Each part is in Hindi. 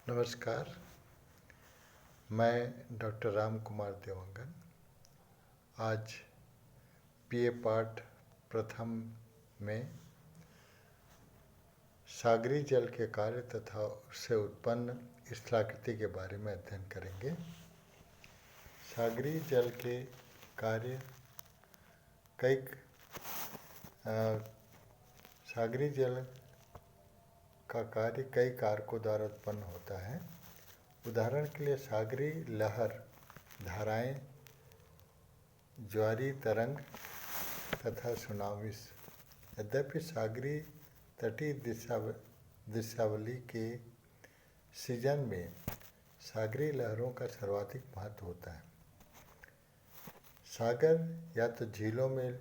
नमस्कार। मैं डॉक्टर राम कुमार देवंगन आज बीए पाठ प्रथम में सागरीय जल के कार्य तथा उससे उत्पन्न स्थलाकृति के बारे में अध्ययन करेंगे। सागरीय जल के कार्य सागरीय जल का कार्य कई कारकों द्वारा उत्पन्न होता है। उदाहरण के लिए सागरीय लहर, धाराएं, ज्वारीय तरंग तथा सुनामीस। यद्यपि सागरीय तटीय दृश्यावली के सीजन में सागरीय लहरों का सर्वाधिक महत्व होता है। सागर या तो झीलों में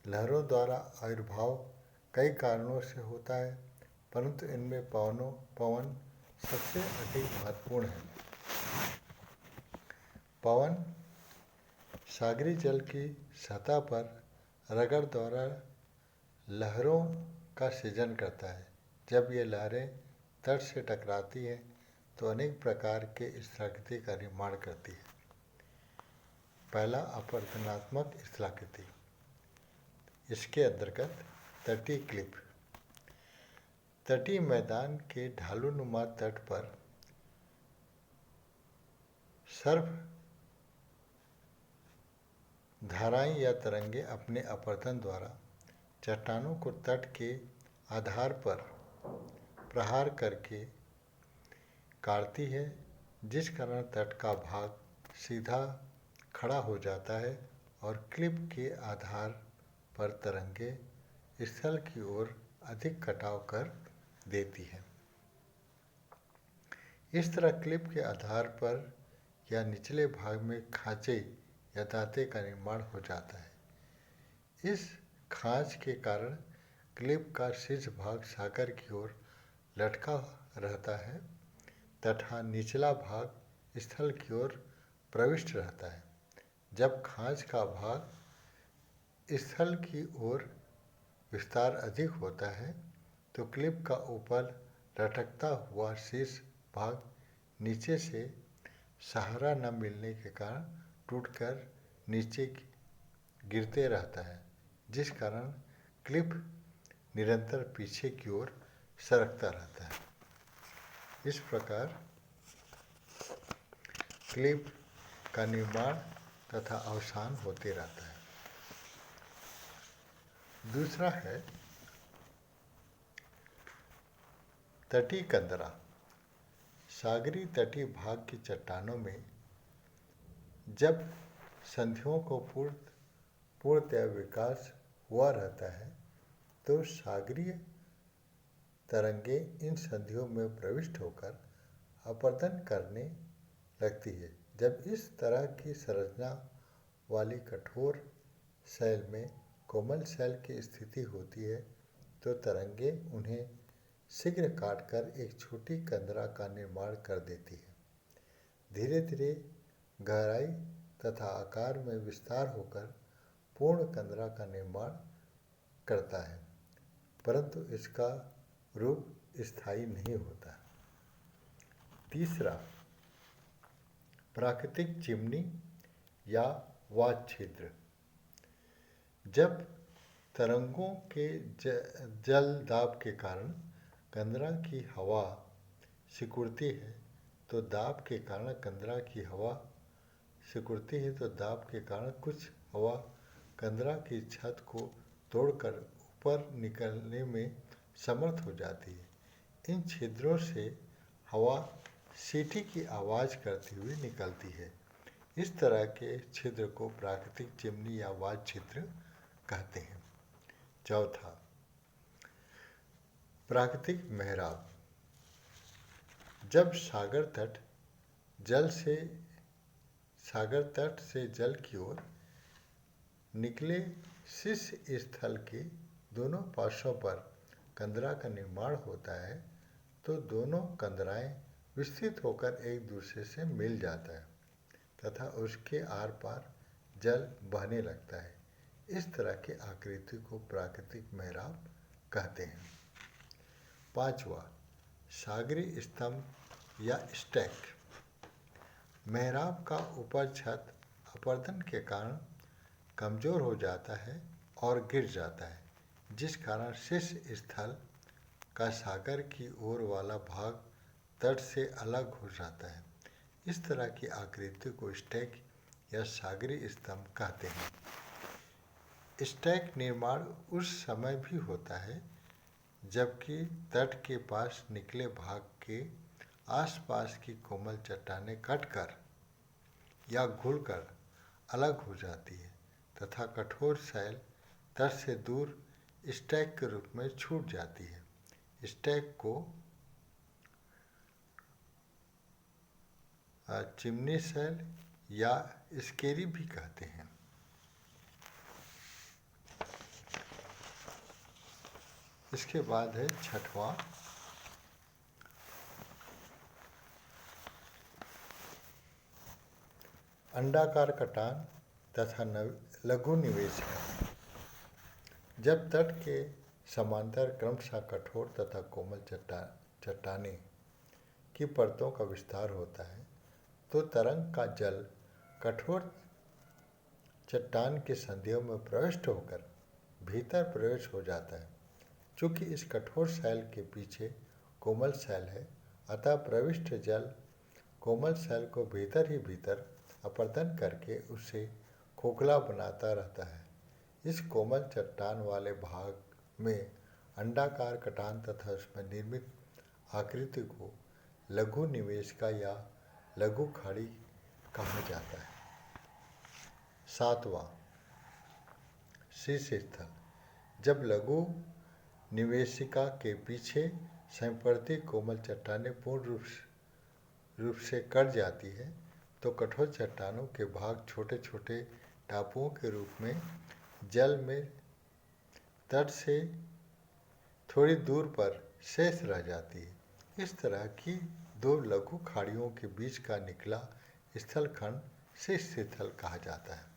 लहरों द्वारा आविर्भाव कई कारणों से होता है, परंतु इनमें पवन सबसे अधिक महत्वपूर्ण है। पवन सागरीय जल की सतह पर रगड़ द्वारा लहरों का सृजन करता है। जब ये लहरें तट से टकराती हैं तो अनेक प्रकार के स्थलाकृति का निर्माण करती है। पहला, अपवर्तनात्मक स्थलाकृति। इसके अंतर्गत तटीय क्लिफ। तटीय मैदान के ढालूनुमा तट पर सर्प धाराएं या तरंगे अपने अपवर्तन द्वारा चट्टानों को तट के आधार पर प्रहार करके काटती है, जिस कारण तट का भाग सीधा खड़ा हो जाता है और क्लिफ के आधार पर तरंगे स्थल की ओर अधिक कटाव कर देती है। इस तरह क्लिफ के आधार पर या निचले भाग में खांचे या दांते का निर्माण हो जाता है। इस खांच के कारण क्लिफ का शीर्ष भाग सागर की ओर लटका रहता है तथा निचला भाग स्थल की ओर प्रविष्ट रहता है। जब खांच का भाग स्थल की ओर विस्तार अधिक होता है तो क्लिफ का ऊपर लटकता हुआ शीर्ष भाग नीचे से सहारा न मिलने के कारण टूटकर नीचे गिरते रहता है, जिस कारण क्लिफ निरंतर पीछे की ओर सरकता रहता है। इस प्रकार क्लिफ का निर्माण तथा अवसान होते रहता है। दूसरा है तटीय कंदरा। सागरीय तटीय भाग की चट्टानों में जब संधियों को पूर्णतया विकास हुआ रहता है तो सागरीय तरंगे इन संधियों में प्रविष्ट होकर अपवर्तन करने लगती है। जब इस तरह की संरचना वाली कठोर शैल में कोमल शैल की स्थिति होती है तो तरंगे उन्हें शीघ्र काटकर एक छोटी कंदरा का निर्माण कर देती है। धीरे धीरे गहराई तथा आकार में विस्तार होकर पूर्ण कंदरा का निर्माण करता है, परंतु इसका रूप स्थायी नहीं होता। तीसरा, प्राकृतिक चिमनी या वात छिद्र। जब तरंगों के जल दाब के कारण कंदरा की हवा सिकुड़ती है तो दाब के कारण कुछ हवा कंदरा की छत को तोड़कर ऊपर निकलने में समर्थ हो जाती है। इन छिद्रों से हवा सीटी की आवाज़ करती हुई निकलती है। इस तरह के छिद्र को प्राकृतिक चिमनी या वात छिद्र कहते हैं। चौथा, प्राकृतिक मेहराब। जब सागर तट से जल की ओर निकले शीर्ष स्थल के दोनों पार्श्वों पर कंदरा का निर्माण होता है तो दोनों कंदराएं विस्तृत होकर एक दूसरे से मिल जाता है तथा उसके आर पार जल बहने लगता है। इस तरह की आकृति को प्राकृतिक मेहराब कहते हैं। पांचवा, सागरीय स्तंभ या स्टैक। मेहराब का ऊपर छत अपरदन के कारण कमज़ोर हो जाता है और गिर जाता है, जिस कारण शीर्ष स्थल का सागर की ओर वाला भाग तट से अलग हो जाता है। इस तरह की आकृति को स्टैक या सागरी स्तंभ कहते हैं। स्टैक निर्माण उस समय भी होता है जबकि तट के पास निकले भाग के आसपास की कोमल चट्टानें कटकर या घुलकर अलग हो जाती है तथा कठोर शैल तट से दूर स्टैक के रूप में छूट जाती है। स्टैक को चिमनी शैल या स्केरी भी कहते हैं। इसके बाद है छठवां अंडाकार कटान तथा लघु निवेश है। जब तट के समांतर क्रमशः कठोर तथा कोमल चट्टानें की परतों का विस्तार होता है तो तरंग का जल कठोर चट्टान की संधियों में प्रविष्ट होकर भीतर प्रवेश हो जाता है। चूँकि इस कठोर शैल के पीछे कोमल शैल है, अतः प्रविष्ट जल कोमल शैल को भीतर ही भीतर अपरदन करके उसे खोखला बनाता रहता है। इस कोमल चट्टान वाले भाग में अंडाकार कटान तथा उसमें निर्मित आकृति को लघु निवेशिका या लघु खाड़ी कहा जाता है। सातवां शीर्ष स्थल। जब लघु निवेशिका के पीछे संपर्ती कोमल चट्टानें पूर्ण रूप से कट जाती है तो कठोर चट्टानों के भाग छोटे छोटे टापुओं के रूप में जल में तट से थोड़ी दूर पर शेष रह जाती है। इस तरह की दो लघु खाड़ियों के बीच का निकला स्थलखंड शीर्ष स्थल कहा जाता है।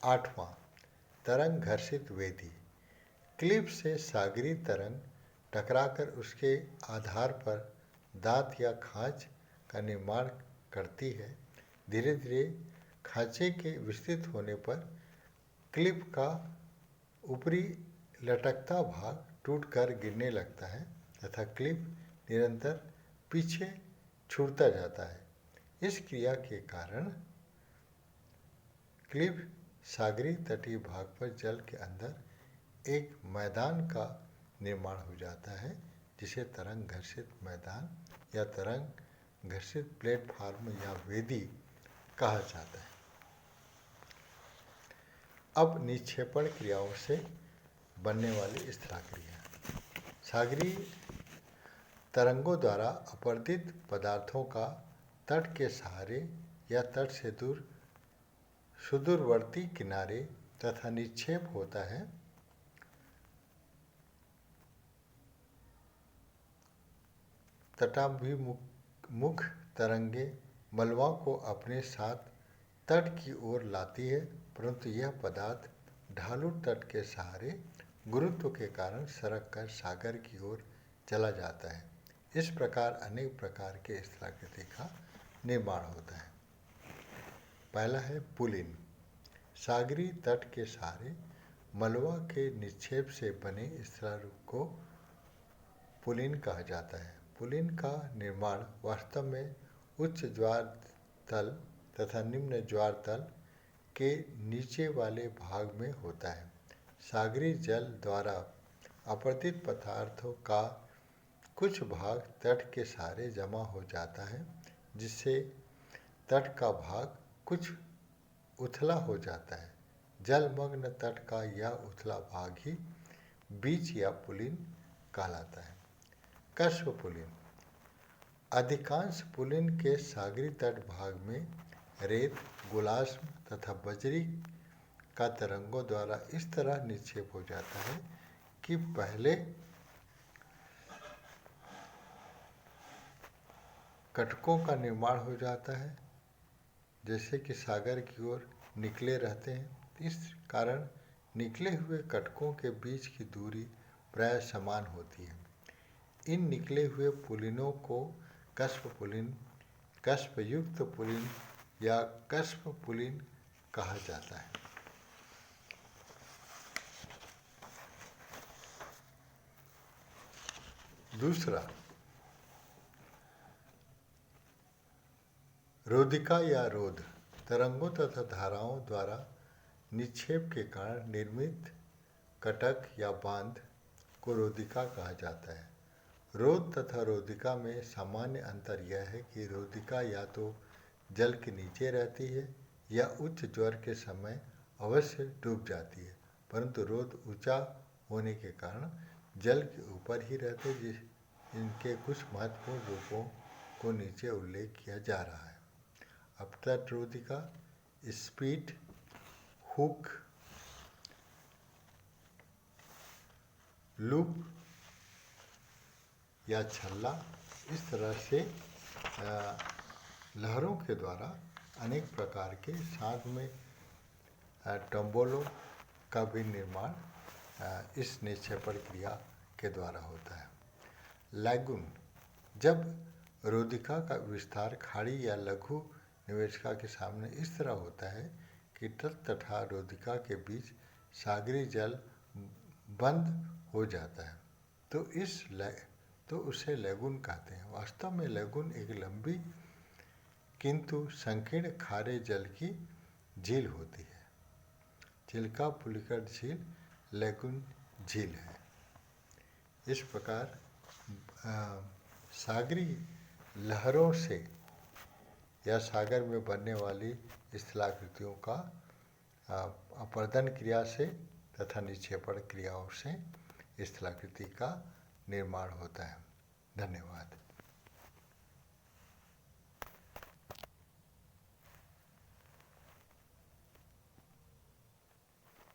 आठवां तरंग घर्षित वेदी। क्लिप से सागरी तरंग टकराकर उसके आधार पर दांत या खांच का निर्माण करती है। धीरे धीरे खांचे के विस्तृत होने पर क्लिप का ऊपरी लटकता भाग टूटकर गिरने लगता है तथा क्लिप निरंतर पीछे छूटता जाता है। इस क्रिया के कारण क्लिप सागरी तटीय भाग पर जल के अंदर एक मैदान का निर्माण हो जाता है, जिसे तरंग घर्षित मैदान या तरंग घर्षित प्लेटफॉर्म या वेदी कहा जाता है। अब निक्षेपण क्रियाओं से बनने वाली स्थलाकृतियाँ। सागरी तरंगों द्वारा अपवर्तित पदार्थों का तट के सहारे या तट से दूर सुदूरवर्ती किनारे तथा निक्षेप होता है। तटाभिमुख तरंगें मलबा को अपने साथ तट की ओर लाती है, परंतु यह पदार्थ ढालू तट के सहारे गुरुत्व के कारण सरक कर सागर की ओर चला जाता है। इस प्रकार अनेक प्रकार के स्थलाकृति का निर्माण होता है। पहला है पुलिन। सागरी तट के सहारे मलबा के निक्षेप से बने स्थलारूप को पुलिन कहा जाता है। पुलिन का निर्माण वास्तव में उच्च ज्वार तल तथा निम्न ज्वार तल के नीचे वाले भाग में होता है। सागरी जल द्वारा अपवर्तित पदार्थों का कुछ भाग तट के सहारे जमा हो जाता है, जिससे तट का भाग कुछ उथला हो जाता है। जलमग्न तट का यह उथला भाग ही बीच या पुलिन कहलाता है। कश्व पुलिन। अधिकांश पुलिन के सागरी तट भाग में रेत, गुलाश्म तथा बजरी का तरंगों द्वारा इस तरह निक्षेप हो जाता है कि पहले कटकों का निर्माण हो जाता है, जैसे कि सागर की ओर निकले रहते हैं। इस कारण निकले हुए कटकों के बीच की दूरी प्राय समान होती है। इन निकले हुए पुलिनों को कष्पपुलिन, कष्पयुक्त पुलिन या कष्पपुलिन कहा जाता है। दूसरा, रोधिका या रोध तरंगों तथा धाराओं द्वारा निक्षेप के कारण निर्मित कटक या बांध को रोधिका कहा जाता है। रोध तथा रोधिका में सामान्य अंतर यह है कि रोधिका या तो जल के नीचे रहती है या उच्च ज्वर के समय अवश्य डूब जाती है, परंतु रोध ऊंचा होने के कारण जल के ऊपर ही रहते, इनके कुछ महत्वपूर्ण रूपों को नीचे उल्लेख किया जा रहा है। अपतट रोधिका, स्पीड, हुक, लूप या छल्ला, इस तरह से लहरों के द्वारा अनेक प्रकार के, साथ में टम्बोलों का भी निर्माण इस निक्षेपण क्रिया के द्वारा होता है। लैगून, जब रोधिका का विस्तार खाड़ी या लघु निवेशिका के सामने इस तरह होता है कि तट तथा रोधिका के बीच सागरी जल बंद हो जाता है, तो उसे लैगून कहते हैं। वास्तव में लैगून एक लंबी किंतु संकीर्ण खारे जल की झील होती है। चिल्का पुलिकट झील लैगून झील है। इस प्रकार सागरी लहरों से या सागर में बनने वाली स्थलाकृतियों का अपर्दन क्रिया से तथा निक्षेपण क्रियाओं से स्थलाकृति का निर्माण होता है। धन्यवाद।